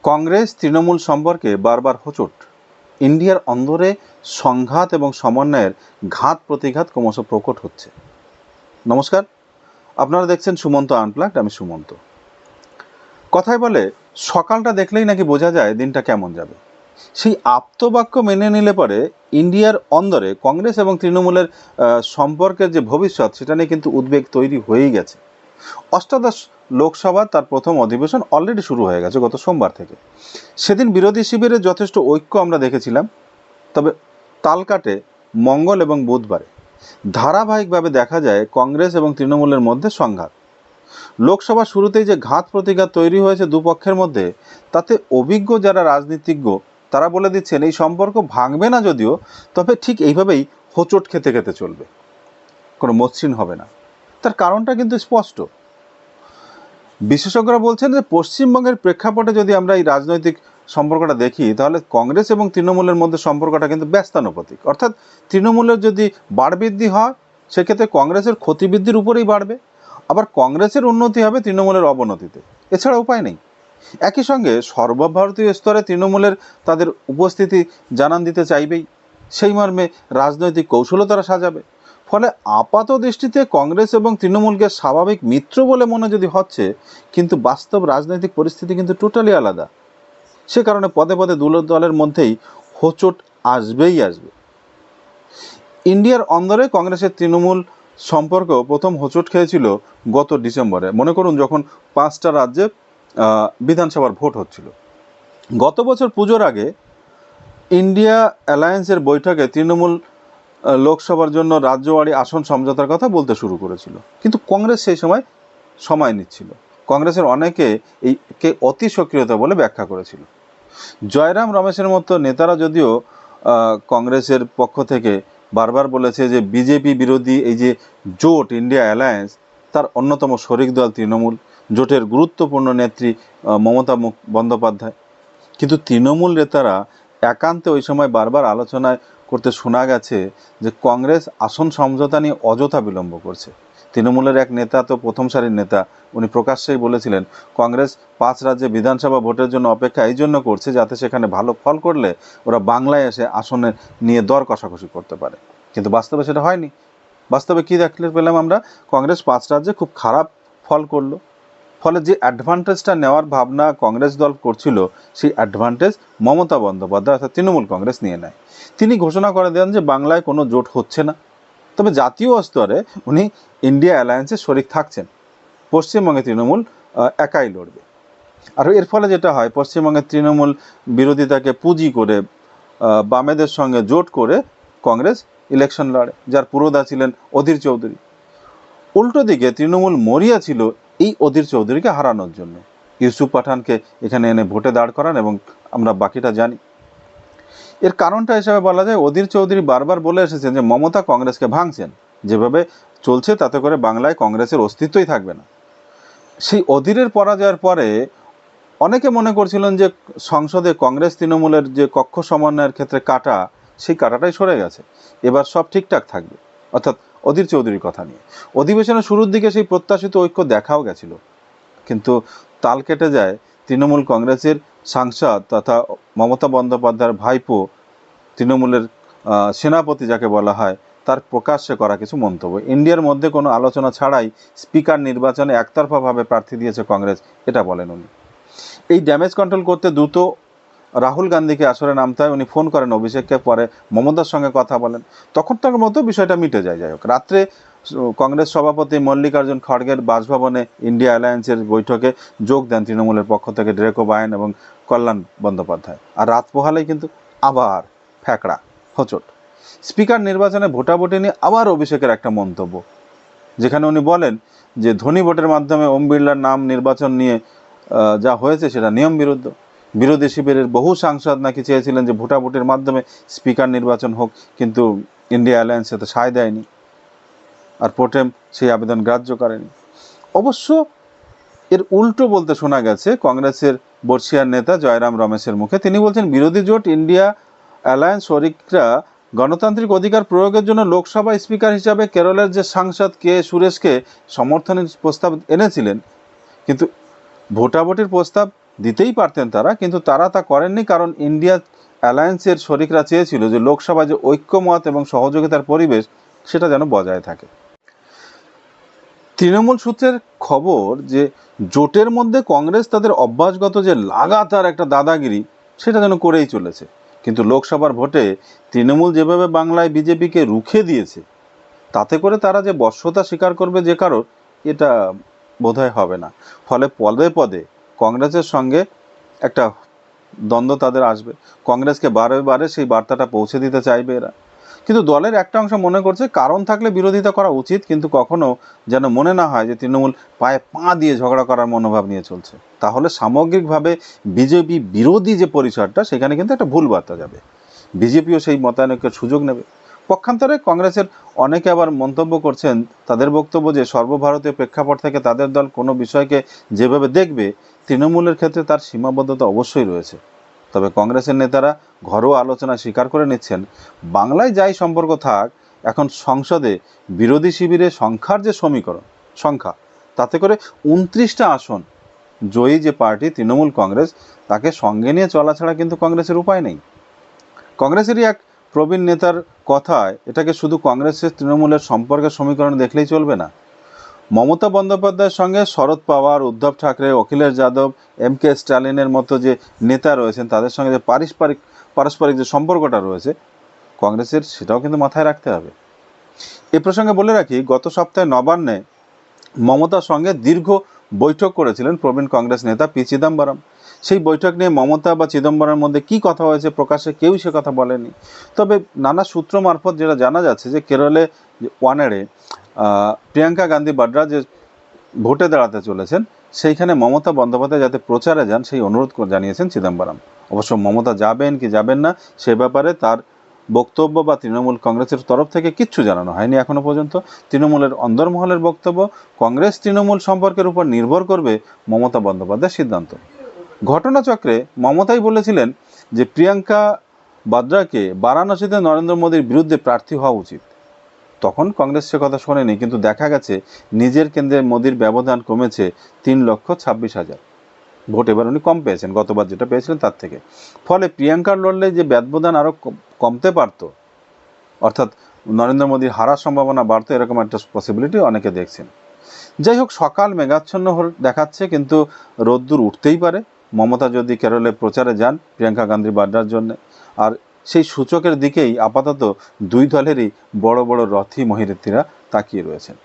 কংগ্রেস তৃণমূল সম্পর্কে বারবার হোঁচট। ইন্ডিয়ার অন্দরে সংঘাত এবং সমন্বয়ের ঘাত প্রতিঘাত ক্রমশ প্রকট হচ্ছে। নমস্কার, আপনারা দেখছেন সুমন্ত আনপ্লাগড। আমি সুমন্ত। কথায় বলে সকালটা দেখলেই নাকি বোঝা যায় দিনটা কেমন যাবে। সেই আপ্তবাক্য মেনে নিলে পরে ইন্ডিয়ার অন্দরে কংগ্রেস এবং তৃণমূলের সম্পর্কের যে ভবিষ্যৎ, সেটা নিয়ে কিন্তু উদ্বেগ তৈরি হয়েই গেছে। অষ্টাদশ লোকসভা তার প্রথম অধিবেশন অলরেডি শুরু হয়ে গেছে গত সোমবার থেকে। সেদিন বিরোধী শিবিরের যথেষ্ট ঐক্য আমরা দেখেছিলাম, তবে তাল কাটে মঙ্গল এবং বুধবারে ধারাবাহিকভাবে দেখা যায় কংগ্রেস এবং তৃণমূলের মধ্যে সংঘাত। লোকসভা শুরুতেই যে ঘাত প্রতিঘাত তৈরি হয়েছে দুপক্ষের মধ্যে, তাতে অভিজ্ঞ যারা রাজনীতিজ্ঞ তারা বলে দিচ্ছেন এই সম্পর্ক ভাঙবে না যদিও, তবে ঠিক এইভাবেই হোঁচট খেতে খেতে চলবে, কোনো মসৃণ হবে না। তার কারণটা কিন্তু স্পষ্ট। বিশেষজ্ঞরা বলছেন যে পশ্চিমবঙ্গের প্রেক্ষাপটে যদি আমরা এই রাজনৈতিক সম্পর্কটা দেখি, তাহলে কংগ্রেস এবং তৃণমূলের মধ্যে সম্পর্কটা কিন্তু ব্যস্তানুপাতিক। অর্থাৎ তৃণমূলের যদি বাড়বৃদ্ধি হয়, সেক্ষেত্রে কংগ্রেসের ক্ষতিবৃদ্ধির উপরেই বাড়বে, আবার কংগ্রেসের উন্নতি হবে তৃণমূলের অবনতিতে। এছাড়া উপায় নেই। একই সঙ্গে সর্বভারতীয় স্তরে তৃণমূলের তাদের উপস্থিতি জানান দিতে চাইবেই, সেই মর্মে রাজনৈতিক কৌশলও তারা সাজাবে। ফলে আপাত দৃষ্টিতে কংগ্রেস এবং তৃণমূলকে স্বাভাবিক মিত্র বলে মনে যদি হচ্ছে, কিন্তু বাস্তব রাজনৈতিক পরিস্থিতি কিন্তু টোটালি আলাদা। সে কারণে পদে পদে দলের মধ্যেই হোঁচট আসবেই আসবে। ইন্ডিয়ার অন্দরে কংগ্রেসের তৃণমূল সম্পর্ক প্রথম হোঁচট খেয়েছিল গত ডিসেম্বরে। মনে করুন, যখন 5টা রাজ্যে বিধানসভার ভোট হচ্ছিল। গত বছর পুজোর আগে ইন্ডিয়া অ্যালায়েন্সের বৈঠকে তৃণমূল লোকসভার জন্য রাজ্যওয়ারি আসন সমঝোতার কথা বলতে শুরু করেছিল, কিন্তু কংগ্রেস সেই সময় নিচ্ছিল। কংগ্রেসের অনেকে এইকে অতি সক্রিয়তা বলে ব্যাখ্যা করেছিল। জয়রাম রমেশের মতো নেতারা যদিও কংগ্রেসের পক্ষ থেকে বারবার বলেছে যে বিজেপি বিরোধী এই যে জোট ইন্ডিয়া অ্যালায়েন্স, তার অন্যতম শরিক দল তৃণমূল, জোটের গুরুত্বপূর্ণ নেত্রী মমতা বন্দ্যোপাধ্যায়। কিন্তু তৃণমূল নেতারা একান্তে ওই সময় বারবার আলোচনায় করতে শোনা গেছে যে কংগ্রেস আসন সমঝোতা নিয়ে অযথা বিলম্ব করছে। তৃণমূলের এক নেতা, তো প্রথম সারির নেতা, উনি প্রকাশ্যেই বলেছিলেন কংগ্রেস 5 রাজ্যে বিধানসভা ভোটের জন্য অপেক্ষা এই জন্য করছে যাতে সেখানে ভালো ফল করলে ওরা বাংলায় এসে আসনের নিয়ে দর কষাকষি করতে পারে। কিন্তু বাস্তবে সেটা হয়নি। বাস্তবে কী দেখতে পেলাম আমরা? কংগ্রেস 5 রাজ্যে খুব খারাপ ফল করলো। ফলে যে অ্যাডভান্টেজটা নেওয়ার ভাবনা কংগ্রেস দল করছিল, সেই অ্যাডভান্টেজ মমতা বন্দ্যোপাধ্যায় অর্থাৎ তৃণমূল কংগ্রেস নিয়ে নেয়। তিনি ঘোষণা করে দেন যে বাংলায় কোনো জোট হচ্ছে না, তবে জাতীয় স্তরে উনি ইন্ডিয়া অ্যালায়েন্সের শরিক থাকছেন। পশ্চিমবঙ্গে তৃণমূল একাই লড়বে। আর এর ফলে যেটা হয়, পশ্চিমবঙ্গের তৃণমূল বিরোধিতাকে পুঁজি করে বামেদের সঙ্গে জোট করে কংগ্রেস ইলেকশন লড়ে, যার পুরোধা ছিলেন অধীর চৌধুরী। উল্টো দিকে তৃণমূল মরিয়া ছিল এই অধীর চৌধুরীকে হারানোর জন্য। ইউসুফ পাঠানকে এখানে এনে ভোটে দাঁড় করান, এবং আমরা বাকিটা জানি। এর কারণটা হিসাবে বলা যায়, অধীর চৌধুরী বারবার বলে এসেছেন যে মমতা কংগ্রেসকে ভাঙছেন, যেভাবে চলছে তাতে করে বাংলায় কংগ্রেসের অস্তিত্বই থাকবে না। সেই অধীরের পরাজয়ের পরে অনেকে মনে করছিলেন যে সংসদে কংগ্রেস তৃণমূলের যে কক্ষ সমন্বয়ের ক্ষেত্রে কাটা, সেই কাটাটাই সরে গেছে, এবার সব ঠিকঠাক থাকবে, অর্থাৎ অধীর চৌধুরীর কথা নিয়ে। অধিবেশনের শুরুর দিকে সেই প্রত্যাশিত ঐক্য দেখাও গেছিল, কিন্তু তাল কেটে যায় তৃণমূল কংগ্রেসের সাংসদ তথা মমতা বন্দ্যোপাধ্যায়ের ভাইপো, তৃণমূলের সেনাপতি যাকে বলা হয়, তার প্রকাশ্যে করা কিছু মন্তব্য। ইন্ডিয়ার মধ্যে কোনো আলোচনা ছাড়াই স্পিকার নির্বাচনে একতরফাভাবে প্রার্থী দিয়েছে কংগ্রেস, এটা বলেন উনি। এই ড্যামেজ কন্ট্রোল করতে দ্রুত রাহুল গান্ধীকে আসরে নামতে হয়। উনি ফোন করেন অভিষেককে, পরে মমতার সঙ্গে কথা বলেন, তখন তার মতো বিষয়টা মিটে যায়। যাই হোক, রাত্রে কংগ্রেস সভাপতি মল্লিকার্জুন খড়গের বাসভবনে ইন্ডিয়া অ্যালায়েন্সের বৈঠকে যোগ দেন তৃণমূলের পক্ষ থেকে ডেরেক ওব্রায়েন এবং কল্যাণ বন্দ্যোপাধ্যায়। আর রাত পোহালেই কিন্তু আবার ফ্যাকড়া, হোঁচট। স্পিকার নির্বাচনে ভোটাভুটি নিয়ে আবার অভিষেকের একটা মন্তব্য, যেখানে উনি বলেন যে ধ্বনি ভোটের মাধ্যমে ওম বিড়লার নাম নির্বাচন নিয়ে যা হয়েছে সেটা নিয়ম বিরুদ্ধ। বিরোধী শিবিরের বহু সাংসদ নাকি চেয়েছিলেন যে ভোটাভুটির মাধ্যমে স্পিকার নির্বাচন হোক, কিন্তু ইন্ডিয়া অ্যালায়েন্স এতে সায় দেয়নি, আর প্রোটেম সেই আবেদন গ্রাহ্য করেনি। অবশ্য এর উল্টো বলতে শোনা গেছে কংগ্রেসের বর্ষিয়ার নেতা জয়রাম রমেশের মুখে। তিনি বলছেন বিরোধী জোট ইন্ডিয়া অ্যালায়েন্স শরিকরা গণতান্ত্রিক অধিকার প্রয়োগের জন্য লোকসভা স্পিকার হিসাবে কেরলের যে সাংসদ কে সুরেশকে সমর্থনের প্রস্তাব এনেছিলেন, কিন্তু ভোটাভুটির প্রস্তাব দিতেই পারতেন তারা, কিন্তু তারা তা করেননি, কারণ ইন্ডিয়া অ্যালায়েন্সের শরিকরা চেয়েছিল যে লোকসভায় যে ঐক্যমত এবং সহযোগিতার পরিবেশ সেটা যেন বজায় থাকে। তৃণমূল সূত্রের খবর যে জোটের মধ্যে কংগ্রেস তাদের অভ্যাসগত যে লাগাতার একটা দাদাগিরি সেটা যেন করেই চলেছে, কিন্তু লোকসভার ভোটে তৃণমূল যেভাবে বাংলায় বিজেপিকে রুখে দিয়েছে, তাতে করে তারা যে বশ্যতা স্বীকার করবে যে কারোর, এটা বোধহয় হবে না। ফলে পদে পদে কংগ্রেসের সঙ্গে একটা দ্বন্দ্ব তাদের আসবে। কংগ্রেসকে বারে বারে সেই বার্তাটা পৌঁছে দিতে চাইবে এরা। কিন্তু দলের একটা অংশ মনে করছে কারণ থাকলে বিরোধিতা করা উচিত, কিন্তু কখনো যেন মনে না হয় যে তৃণমূল পায়ে পা দিয়ে ঝগড়া করার মনোভাব নিয়ে চলছে। তাহলে সামগ্রিকভাবে বিজেপি বিরোধী যে পরিসরটা, সেখানে কিন্তু একটা ভুল বার্তা যাবে। বিজেপিও সেই মতায়নের সুযোগ নেবে। পক্ষান্তরে কংগ্রেসের অনেকে আবার মন্তব্য করছেন, তাদের বক্তব্য যে সর্বভারতীয় প্রেক্ষাপট থেকে তাদের দল কোনো বিষয়কে যেভাবে দেখবে, তৃণমূলের ক্ষেত্রে তার সীমাবদ্ধতা অবশ্যই রয়েছে। তবে কংগ্রেসের নেতারা ঘরোয়া আলোচনা স্বীকার করে নিচ্ছেন, বাংলায় যাই সম্পর্ক থাক, এখন সংসদে বিরোধী শিবিরের সংখ্যার যে সমীকরণ সংখ্যা, তাতে করে 29টা আসন জয়ী যে পার্টি তৃণমূল কংগ্রেস, তাকে সঙ্গে নিয়ে চলা ছাড়া কিন্তু কংগ্রেসের উপায় নেই। কংগ্রেসেরই এক প্রবীণ নেতার কথায় এটাকে শুধু কংগ্রেসের তৃণমূলের সম্পর্কের সমীকরণ দেখলেই চলবে না। মমতা বন্দ্যোপাধ্যায়ের সঙ্গে শরদ পাওয়ার, উদ্ধব ঠাকরে, অখিলেশ যাদব, এম.কে. স্ট্যালিনের মতো যে নেতা রয়েছেন, তাদের সঙ্গে যে পারস্পরিক যে সম্পর্কটা রয়েছে কংগ্রেসের, সেটাও কিন্তু মাথায় রাখতে হবে। এ প্রসঙ্গে বলে রাখি, গত সপ্তাহে নবান্নে মমতার সঙ্গে দীর্ঘ বৈঠক করেছিলেন প্রবীণ কংগ্রেস নেতা পি চিদম্বরম। সেই বৈঠক নিয়ে মমতা বা চিদম্বরমের মধ্যে কী কথা হয়েছে প্রকাশ্যে কেউই সে কথা বলেনি। তবে নানা সূত্র মারফত যেটা জানা যাচ্ছে যে কেরলে ওয়ানাড়ে প্রিয়াঙ্কা গান্ধী বাড্রা যে ভোটে দাঁড়াতে চলেছেন, সেইখানে মমতা বন্দ্যোপাধ্যায় যাতে প্রচারে যান সেই অনুরোধ জানিয়েছেন চিদম্বরম। অবশ্য মমতা যাবেন কি যাবেন না সে ব্যাপারে তার বক্তব্য বা তৃণমূল কংগ্রেসের তরফ থেকে কিচ্ছু জানানো হয়নি এখনো পর্যন্ত। তৃণমূলের অন্দরমহলের বক্তব্য, কংগ্রেস তৃণমূল সম্পর্কের উপর নির্ভর করবে মমতা বন্দ্যোপাধ্যায়ের সিদ্ধান্ত। ঘটনাচক্রে মমতাই বলেছিলেন যে প্রিয়াঙ্কা বাদ্রাকে বারাণসীতে নরেন্দ্র মোদীর বিরুদ্ধে প্রার্থী হওয়া উচিত। তখন কংগ্রেস সে কথা শোনেনি, কিন্তু দেখা গেছে নিজের কেন্দ্রে মোদীর ব্যবধান কমেছে 3,26,000 ভোট। এবার উনি কম পেয়েছেন গতবার যেটা পেয়েছিলেন তার থেকে। ফলে প্রিয়াঙ্কার লড়লে যে ব্যবধান আরও কমতে পারত, অর্থাৎ নরেন্দ্র মোদীর হারার সম্ভাবনা বাড়তো, এরকম একটা পসিবিলিটি অনেকে দেখছেন। যাই হোক, সকাল মেঘাচ্ছন্ন দেখাচ্ছে, কিন্তু রোদ্দুর উঠতেই পারে মমতা যদি কেরলে প্রচারে যান প্রিয়াঙ্কা গান্ধী বাড্রার জন্য। আর সেই সূচকের দিকেই আপাতত দুই দলেরই বড় বড় রথী মহিরথীরা তাকিয়ে রয়েছেন।